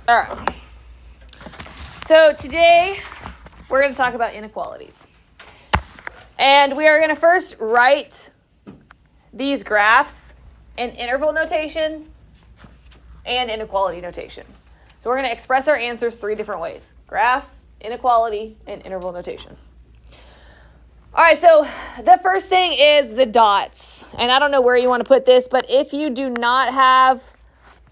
All right. So today we're going to talk about inequalities. And we are going to first write these graphs in interval notation and inequality notation. So we're going to express our answers 3 different ways: graphs, inequality, and interval notation. All right, so the first thing is the dots. And I don't know where you want to put this, but if you do not have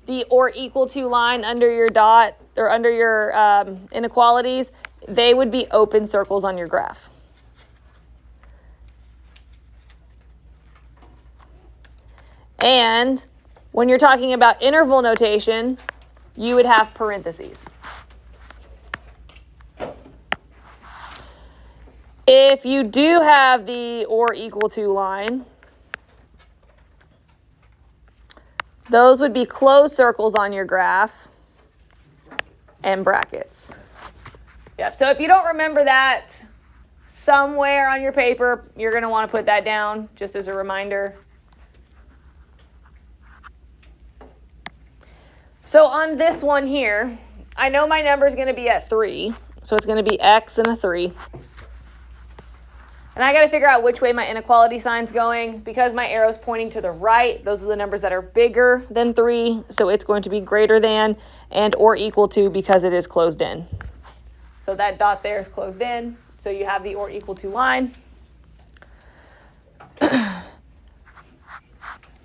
the or equal to line under your dot or under your inequalities, they would be open circles on your graph. And when you're talking about interval notation, you would have parentheses. If you do have the or equal to line, those would be closed circles on your graph and brackets. Yep. So if you don't remember that, somewhere on your paper, you're going to want to put that down just as a reminder. So on this one here, I know my number is going to be at 3. So it's going to be x and a 3. And I got to figure out which way my inequality sign's going. Because my arrow's pointing to the right, those are the numbers that are bigger than 3. So it's going to be greater than and or equal to because it is closed in. So that dot there is closed in. So you have the or equal to line.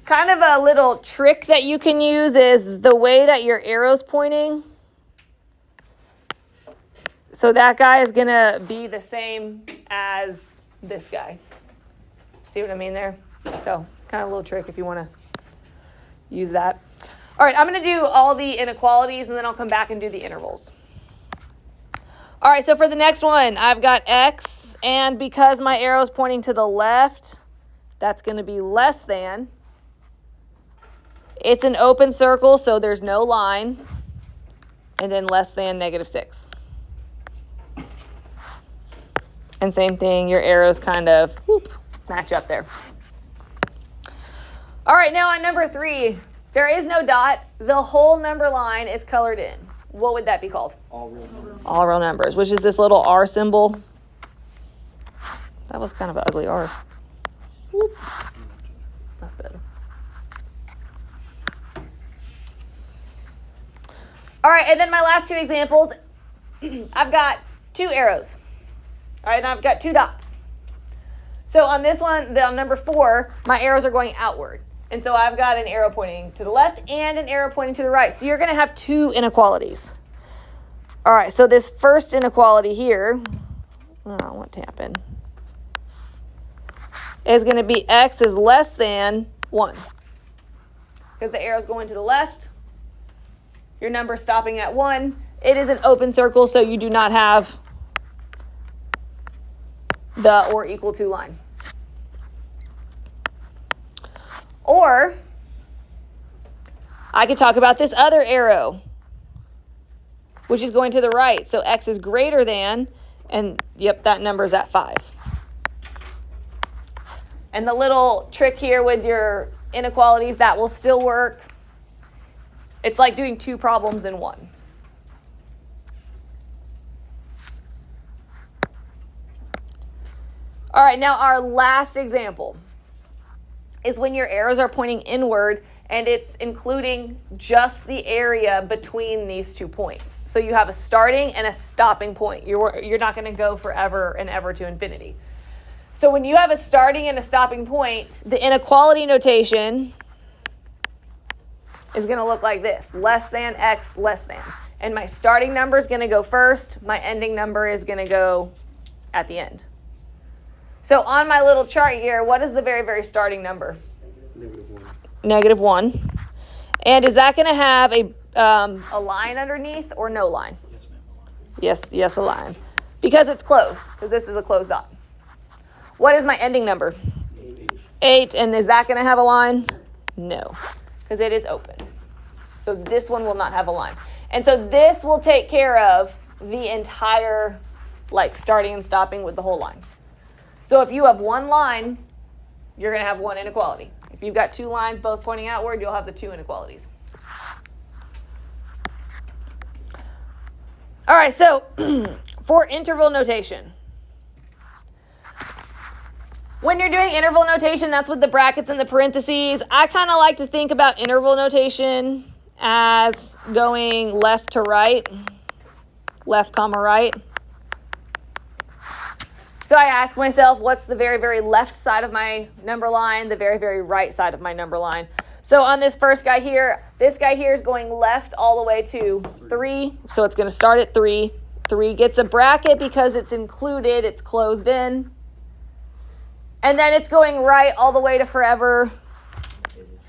Kind of a little trick that you can use is the way that your arrow's pointing. So that guy is going to be the same as this guy. See what I mean there? So kind of a little trick if you want to use that. All right, I'm going to do all the inequalities and then I'll come back and do the intervals. All right, so for the next one, I've got x, and because my arrow is pointing to the left, that's going to be less than. It's an open circle, so there's no line, and then less than -6. And same thing, your arrows kind of match up there. All right, now on number 3, there is no dot. The whole number line is colored in. What would that be called? All real numbers. All real numbers, which is this little R symbol. That was kind of an ugly R. Whoop. That's better. All right, and then my last 2 examples, I've got 2 arrows. All right, and I've got 2 dots. So on this one, on number 4, my arrows are going outward. And so I've got an arrow pointing to the left and an arrow pointing to the right. So you're going to have 2 inequalities. All right, so this first inequality here, what happened? Is going to be x is less than 1. Because the arrow's going to the left. Your number stopping at 1. It is an open circle, so you do not have the or equal to line. Or I could talk about this other arrow, which is going to the right. So x is greater than, and yep, that number is at 5. And the little trick here with your inequalities, that will still work. It's like doing 2 problems in one. All right, now our last example is when your arrows are pointing inward and it's including just the area between these 2 points. So you have a starting and a stopping point. You're not going to go forever and ever to infinity. So when you have a starting and a stopping point, the inequality notation is going to look like this: less than x less than. And my starting number is going to go first. My ending number is going to go at the end. So on my little chart here, what is the very, very starting number? -1. And is that going to have a line underneath or no line? Yes, a line. Because it's closed, because this is a closed dot. What is my ending number? 8. And is that going to have a line? No, because it is open. So this one will not have a line. And so this will take care of the entire, starting and stopping with the whole line. So if you have one line, you're going to have one inequality. If you've got 2 lines both pointing outward, you'll have the 2 inequalities. All right, so for interval notation. When you're doing interval notation, that's with the brackets and the parentheses. I kind of like to think about interval notation as going left to right, left comma right. So I ask myself, what's the very, very left side of my number line, the very, very right side of my number line? So on this first guy here, this guy here is going left all the way to 3. So it's going to start at 3. 3 gets a bracket because it's included, it's closed in. And then it's going right all the way to forever,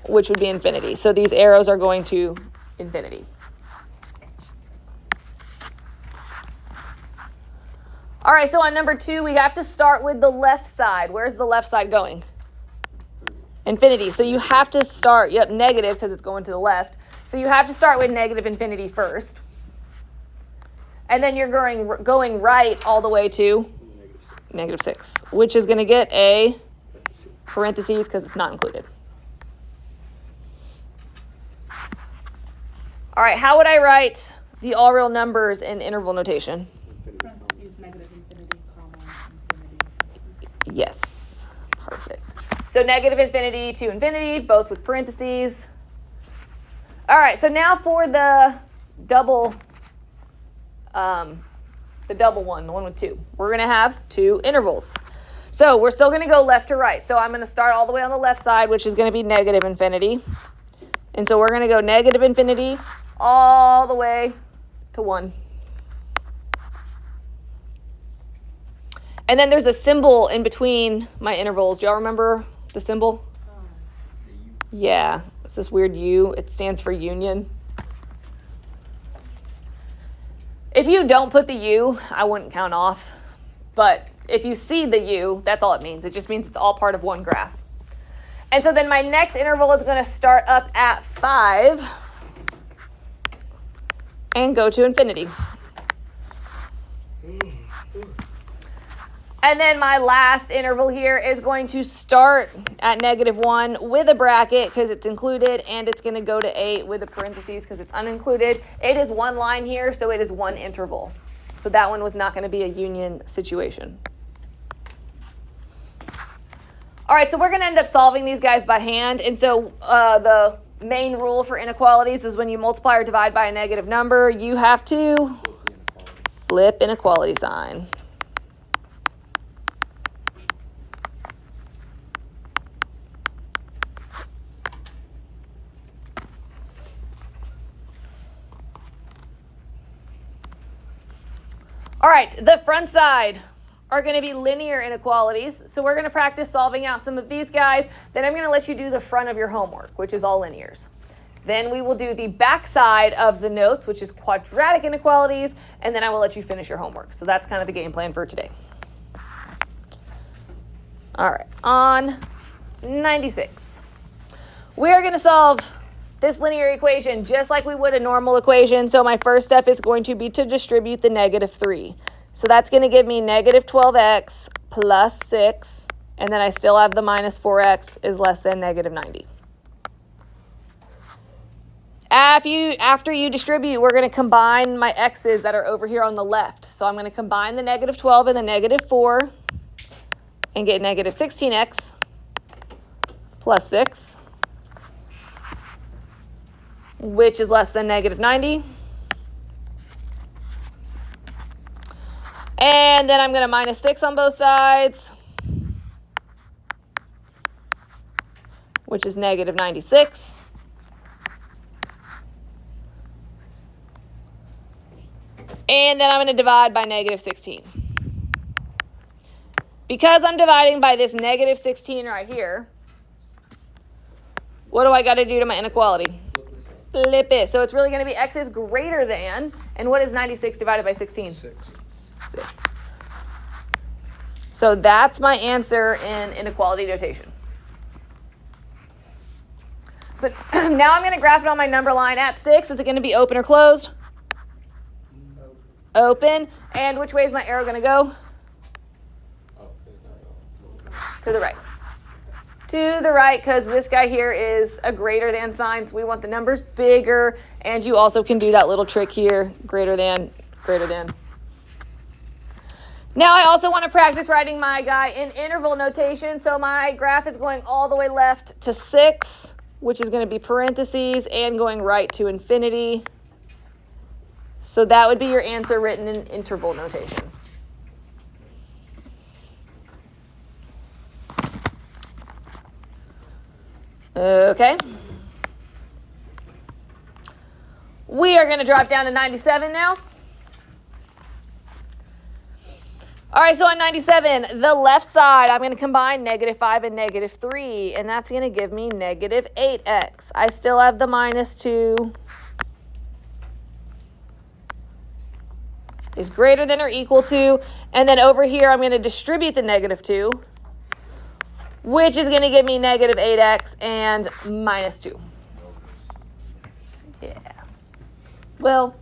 which would be infinity. So these arrows are going to infinity. All right, so on number 2, we have to start with the left side. Where's the left side going? Infinity. So you have to start, negative because it's going to the left. So you have to start with negative infinity first. And then you're going right all the way to negative 6, which is going to get a parentheses because it's not included. All right, how would I write the all real numbers in interval notation? Parentheses, negative infinity, comma, infinity. Yes, perfect. So negative infinity to infinity, both with parentheses. All right, so now for the double one, the one with 2. We're going to have 2 intervals. So we're still going to go left to right. So I'm going to start all the way on the left side, which is going to be negative infinity. And so we're going to go negative infinity all the way to 1. And then there's a symbol in between my intervals. Do y'all remember the symbol? Yeah, it's this weird U. It stands for union. If you don't put the U, I wouldn't count off. But if you see the U, that's all it means. It just means it's all part of one graph. And so then my next interval is going to start up at 5 and go to infinity. And then my last interval here is going to start at negative 1 with a bracket because it's included, and it's going to go to 8 with a parentheses because it's unincluded. It is one line here, so it is one interval. So that one was not going to be a union situation. All right, so we're going to end up solving these guys by hand. And so the main rule for inequalities is when you multiply or divide by a negative number, you have to flip inequality sign. All right, the front side are going to be linear inequalities. So we're going to practice solving out some of these guys. Then I'm going to let you do the front of your homework, which is all linears. Then we will do the back side of the notes, which is quadratic inequalities. And then I will let you finish your homework. So that's kind of the game plan for today. All right, on 96. We are going to solve this linear equation just like we would a normal equation. So my first step is going to be to distribute the negative 3. So that's going to give me negative 12x plus 6, and then I still have the minus 4x is less than negative 90. After you distribute, we're going to combine my x's that are over here on the left. So I'm going to combine the negative 12 and the negative 4 and get negative 16x plus 6. Which is less than negative 90. And then I'm going to minus 6 on both sides, which is negative 96. And then I'm going to divide by negative 16. Because I'm dividing by this negative 16 right here, what do I got to do to my inequality? Flip it. So it's really going to be x is greater than, and what is 96 divided by 16? 6. So that's my answer in inequality notation. So now I'm going to graph it on my number line at 6. Is it going to be open or closed? Open. And which way is my arrow going to go? To the right. To the right, because this guy here is a greater than sign, so we want the numbers bigger. And you also can do that little trick here, greater than greater than. Now I also want to practice writing my guy in interval notation. So my graph is going all the way left to 6, which is going to be parentheses, and going right to infinity. So that would be your answer written in interval notation. Okay. We are going to drop down to 97 now. All right, so on 97, the left side, I'm going to combine -5 and -3, and that's going to give me -8x. I still have the -2 is greater than or equal to, and then over here, I'm going to distribute the -2, which is going to give me -8x and -2. Yeah. Well,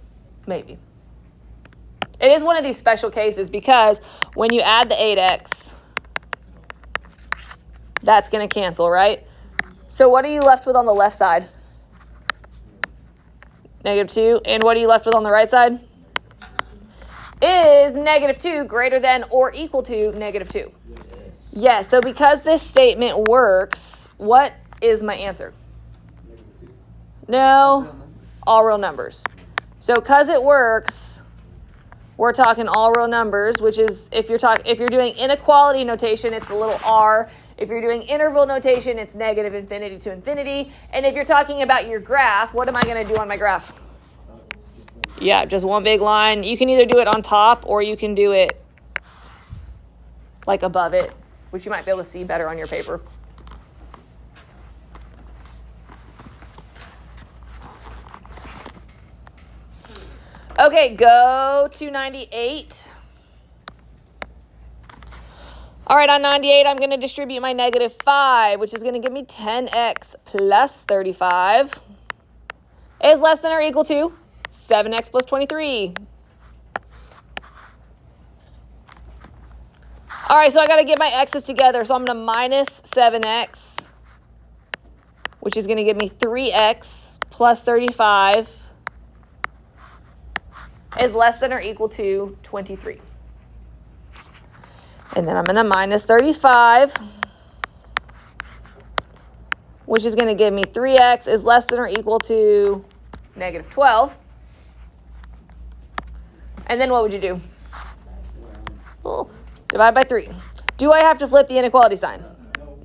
maybe. It is one of these special cases because when you add the 8x, that's going to cancel, right? So what are you left with on the left side? -2. And what are you left with on the right side? Is -2 greater than or equal to -2? Yes, so because this statement works, what is my answer? No, all real numbers. So because it works, we're talking all real numbers, which is if you're doing inequality notation, it's a little r. If you're doing interval notation, it's -infinity to infinity. And if you're talking about your graph, what am I going to do on my graph? Yeah, just one big line. You can either do it on top or you can do it like above it, which you might be able to see better on your paper. Okay, go to 98. All right, on 98, I'm going to distribute my -5, which is going to give me 10x plus 35 is less than or equal to 7x plus 23. All right, so I got to get my x's together. So I'm going to minus 7x, which is going to give me 3x plus 35 is less than or equal to 23. And then I'm going to minus 35, which is going to give me 3x is less than or equal to -12. And then what would you do? Oh, divide by 3. Do I have to flip the inequality sign?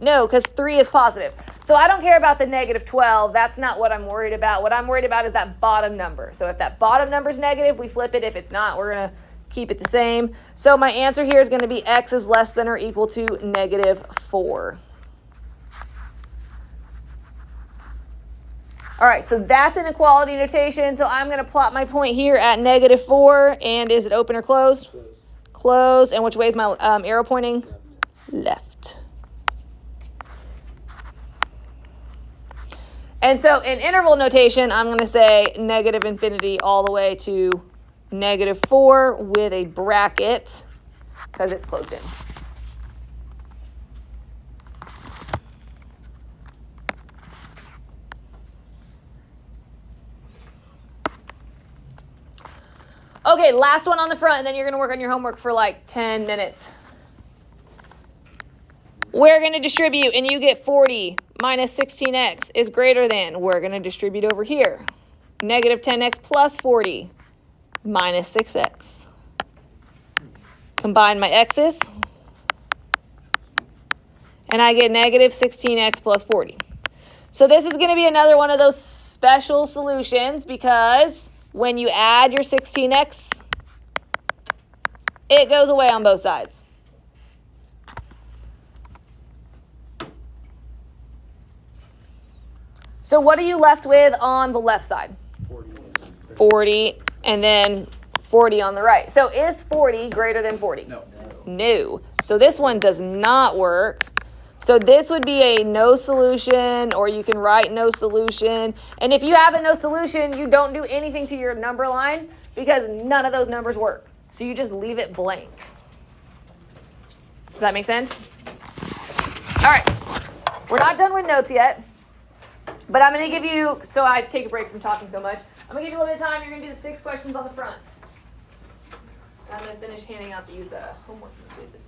No, because 3 is positive. So I don't care about the -12. That's not what I'm worried about. What I'm worried about is that bottom number. So if that bottom number is negative, we flip it. If it's not, we're going to keep it the same. So my answer here is going to be x is less than or equal to -4. All right, so that's inequality notation. So I'm going to plot my point here at -4. And is it open or closed? Closed. And which way is my arrow pointing? Left. And so in interval notation, I'm going to say -infinity all the way to -4 with a bracket because it's closed in. Okay, last one on the front, and then you're going to work on your homework for like 10 minutes. We're going to distribute, and you get 40 minus 16x is greater than. We're going to distribute over here. -10x plus 40 minus 6x. Combine my x's, and I get -16x plus 40. So this is going to be another one of those special solutions because when you add your 16x, it goes away on both sides. So what are you left with on the left side? 40, and then 40 on the right. So is 40 greater than 40? No. No. So this one does not work. So this would be a no solution, or you can write no solution. And if you have a no solution, you don't do anything to your number line because none of those numbers work. So you just leave it blank. Does that make sense? All right. We're not done with notes yet. But I'm going to give you, so I take a break from talking so much, I'm going to give you a little bit of time. You're going to do the 6 questions on the front. I'm gonna finish handing out these homework quizzes.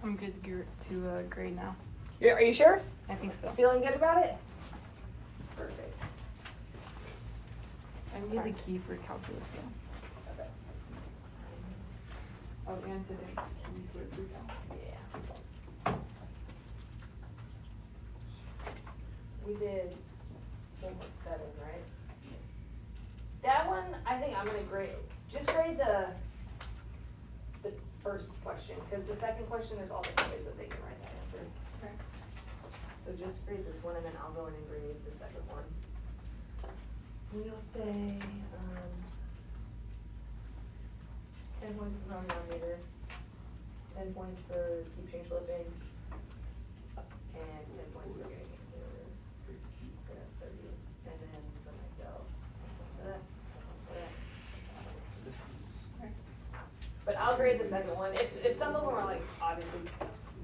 I'm good to grade now. Are you sure? I think so. Feeling good about it? Perfect. I need the key for calculus though. Okay. Oh, and today's key for pre-cal. Yeah. We did homework 7, right? Yes. That one, I think I'm gonna grade. Just grade the first question, because the second question, there's all different ways that they can write that answer. Okay. So just grade this one, and then I'll go in and grade the second one. We'll say, 10 points for prone denominator, 10 points for keep change flipping, and 10 points for getting answer. So that's 30. And then for myself, for that, for that. But I'll grade the second one. If some of them are like obviously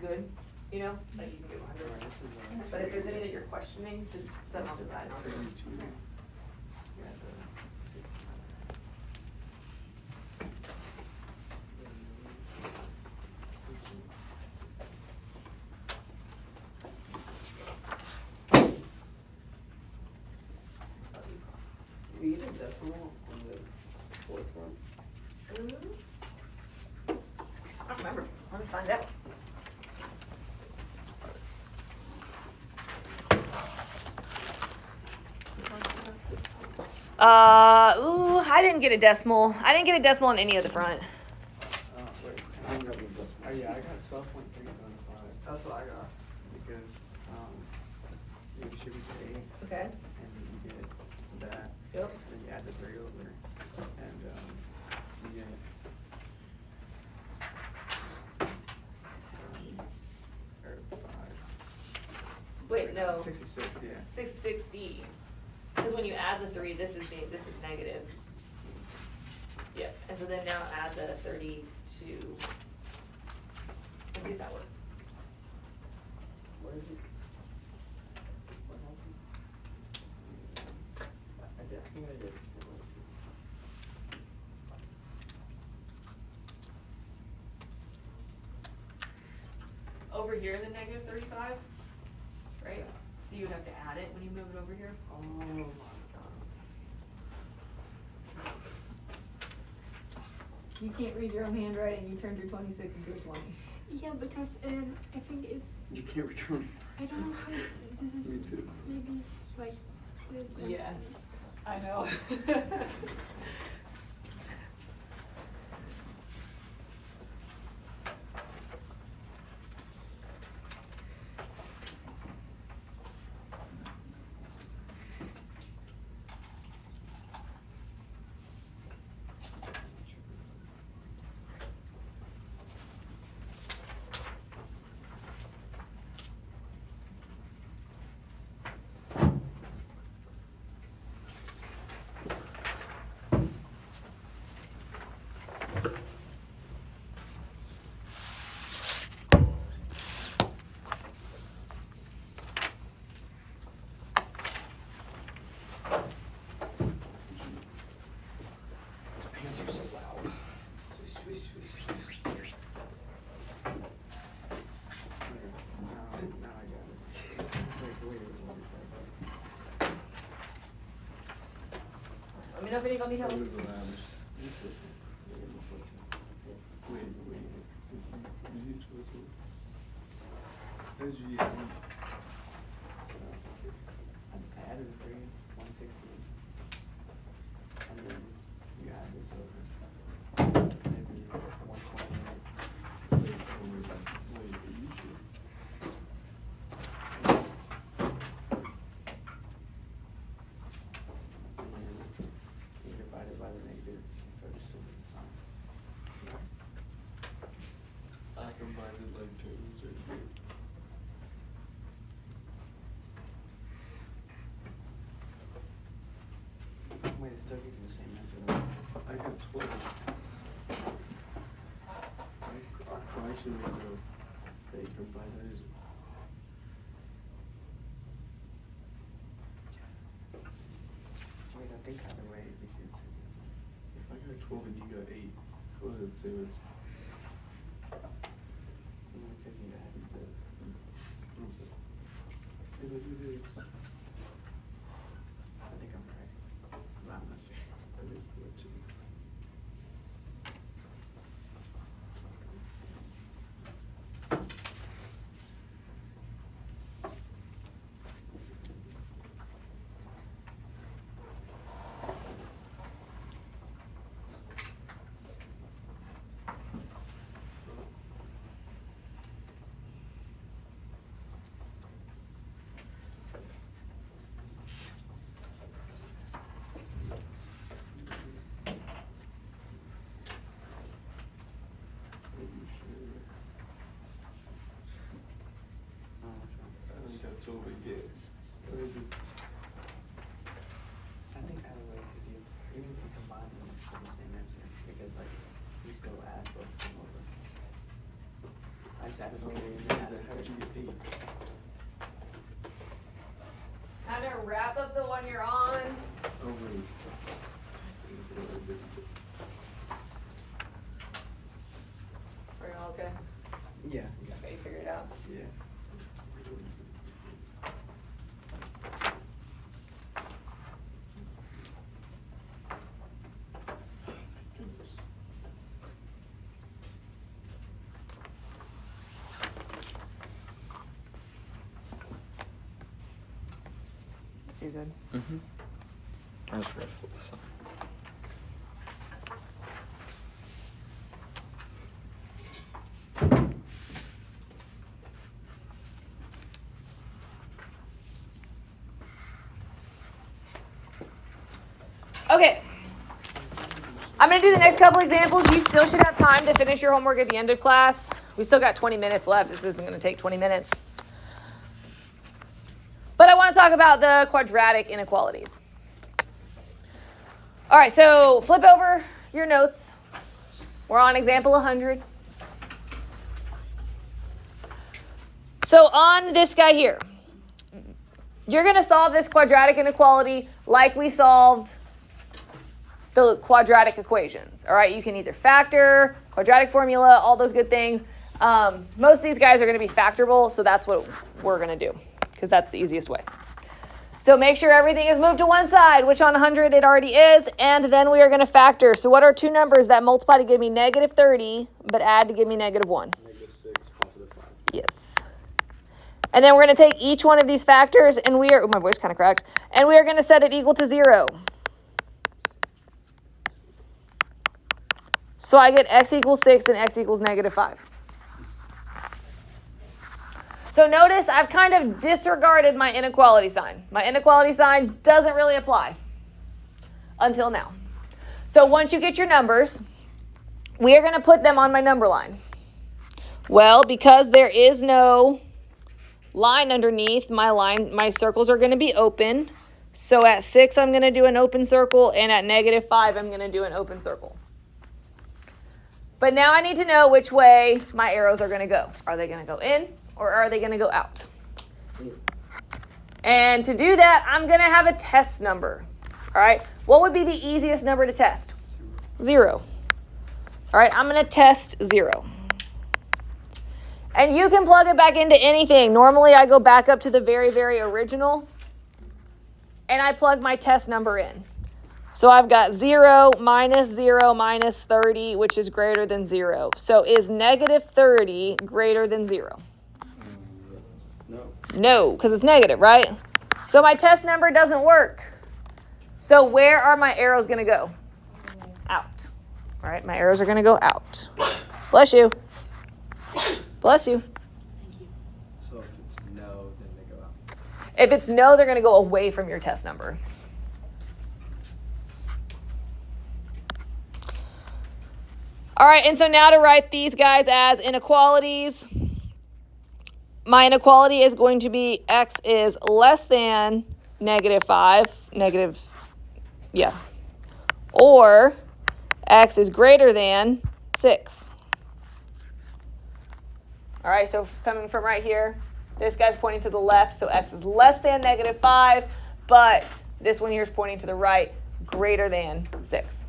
good, you know, like you can do 100. But if there's any that you're questioning, just set them on the side and I'll grade them. You need a decimal on the fourth one? I don't remember. Let me find out. I didn't get a decimal. I didn't get a decimal on any of the front. Wait, I don't got the decimal. Oh yeah, I got 12.375 That's what I got. because you distribute the 8 Okay. and then you get that. Yep. And then you add the 3 over and you get or 5. Wait, no. 66, yeah. 660. Because when you add the 3, this is negative. Yep. And so then now add the 32. Let's see if that works. What is it? What happened? I think I did. Over here, the negative 35, right? So you would have to add it when you move it over here. Oh my god. You can't read your own handwriting. You turned your 26 into a 20. Yeah, because I think it's, You can't return. I don't know how, this is Me too. maybe like this. and- Yeah. I know. Let me know if any of y'all need help. Wait. Did you choose it? As you So, I added a 3, 160. And then you add this over. Maybe 120. wait, are you sure? And then you divide it by the negative, so it just gives the sign. I combined it like twos or three. Wait, it's still using the same answer though. I got 12. I actually made the they combine those. Wait, I think either way we can. If I got 12 and you got 8, what does it say? Because you added the. If I do this, I think I'm right. But I'm not sure. I think what to. Oh, which one? I only got 12 again. What did I do? I think either way, because you, even if you combine them, it's still the same answer. Because, like, you still add both of them over. I just added 3 and then added How'd you 3. get 8? Kind of wrap up the one you're on. Oh, wait. Are you all okay? Yeah. Okay, you figured it out. Yeah. Goodness. You're good. Mm-hmm. I just forgot to flip this on. Okay. I'm going to do the next couple examples. You still should have time to finish your homework at the end of class. We still got 20 minutes left. This isn't going to take 20 minutes. But I want to talk about the quadratic inequalities. All right, so flip over your notes. We're on example 100. So on this guy here, you're going to solve this quadratic inequality like we solved the quadratic equations. All right, you can either factor, quadratic formula, all those good things. Most of these guys are going to be factorable, so that's what we're going to do because that's the easiest way. So make sure everything is moved to one side, which on 100 it already is, and then we are going to factor. So what are two numbers that multiply to give me negative 30, but add to give me negative 1? Negative 6, positive 5. Yes. And then we're going to take each one of these factors, and we are, my voice kind of cracked, and we are going to set it equal to 0. So I get x equals 6 and x equals negative 5. So notice I've kind of disregarded my inequality sign. My inequality sign doesn't really apply until now. So once you get your numbers, we are going to put them on my number line. Well, because there is no line underneath, my circles are going to be open. So at 6, I'm going to do an open circle, and at negative 5, I'm going to do an open circle. But now I need to know which way my arrows are going to go. Are they going to go in or are they going to go out? And to do that, I'm going to have a test number. All right. What would be the easiest number to test? 0. All right. I'm going to test 0. And you can plug it back into anything. Normally, I go back up to the very, very original, and I plug my test number in. So I've got 0 minus 30, which is greater than 0. So is negative 30 greater than 0? No. No, because it's negative, right? So my test number doesn't work. So where are my arrows going to go? Out. All right, my arrows are going to go out. Bless you. Bless you. So if it's no, then they go out. If it's no, they're going to go away from your test number. All right, and so now to write these guys as inequalities. My inequality is going to be x is less than negative 5, or x is greater than 6. All right, so coming from right here, this guy's pointing to the left, so x is less than negative 5, but this one here is pointing to the right, greater than 6.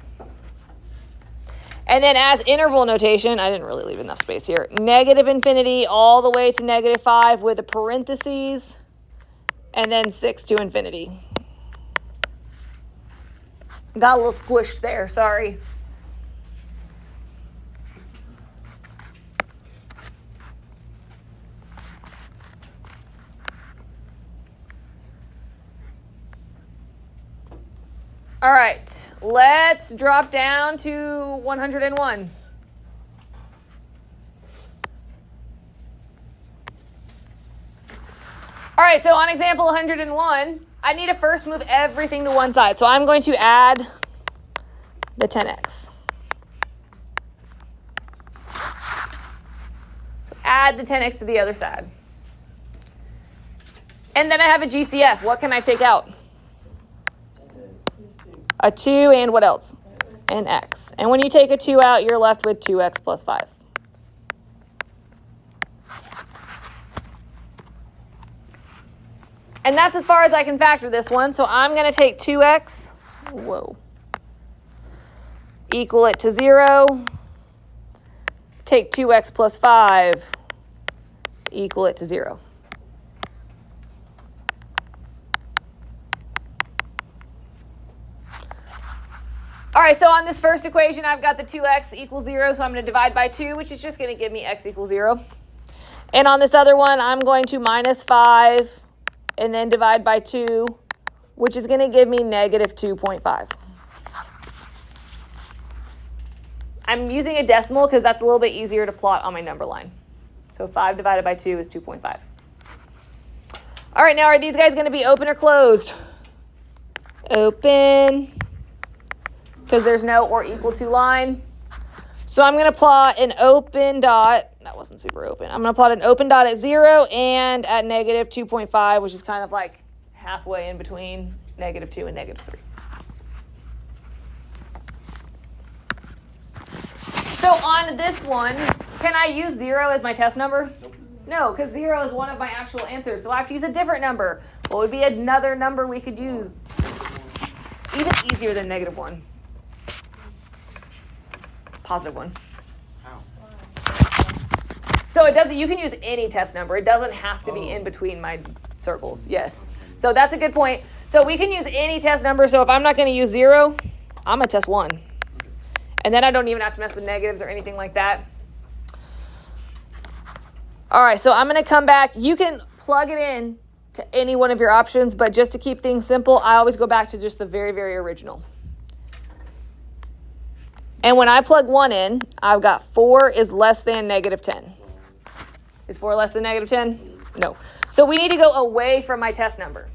And then as interval notation, I didn't really leave enough space here, negative infinity all the way to negative 5 with a parentheses, and then 6 to infinity. Got a little squished there, sorry. All right, let's drop down to 101. All right, so on example 101, I need to first move everything to one side. So I'm going to add the 10x. So add the 10x to the other side. And then I have a GCF. What can I take out? A 2 and what else? An x. And when you take a 2 out, you're left with 2x plus 5. And that's as far as I can factor this one. So I'm going to take 2x, equal it to 0. Take 2x plus 5, equal it to 0. All right, so on this first equation, I've got the 2x equals 0, so I'm going to divide by 2, which is just going to give me x equals 0. And on this other one, I'm going to minus 5 and then divide by 2, which is going to give me negative 2.5. I'm using a decimal because that's a little bit easier to plot on my number line. So 5 divided by 2 is 2.5. All right, now are these guys going to be open or closed? Open, because there's no or equal to line. So I'm going to plot an open dot. That wasn't super open. I'm going to plot an open dot at 0 and at negative 2.5, which is kind of like halfway in between negative 2 and negative 3. So on this one, can I use 0 as my test number? Nope. No, because 0 is one of my actual answers. So I have to use a different number. What would be another number we could use? Even easier than negative 1. Positive 1. How? So it doesn't. You can use any test number. It doesn't have to be in between my circles. Yes. So that's a good point. So we can use any test number. So if I'm not going to use 0, I'm going to test 1. And then I don't even have to mess with negatives or anything like that. All right, so I'm going to come back. You can plug it in to any one of your options, but just to keep things simple, I always go back to just the very, very original. And when I plug 1 in, I've got 4 is less than negative 10. Is 4 less than negative 10? No. So we need to go away from my test number.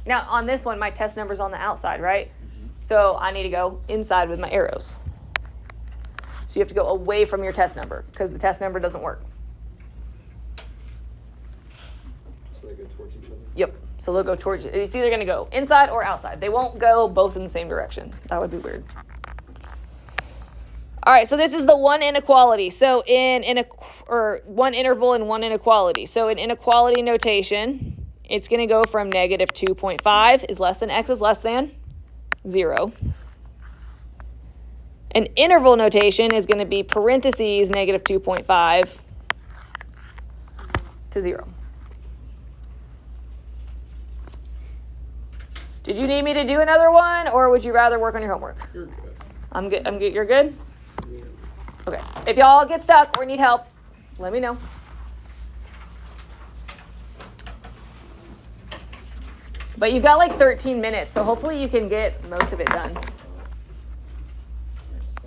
Now, on this one, my test number's on the outside, right? So I need to go inside with my arrows. So you have to go away from your test number because the test number doesn't work. So they go towards each other? Yep. So they'll go towards you. It's either going to go inside or outside. They won't go both in the same direction. That would be weird. All right, so this is the one inequality. So one interval and one inequality. So in inequality notation, it's going to go from negative 2.5 is less than x is less than 0. An interval notation is going to be parentheses negative 2.5 to 0. Did you need me to do another one, or would you rather work on your homework? You're good. I'm good. I'm good. You're good? Yeah. Okay. If y'all get stuck or need help, let me know. But you've got like 13 minutes, so hopefully you can get most of it done.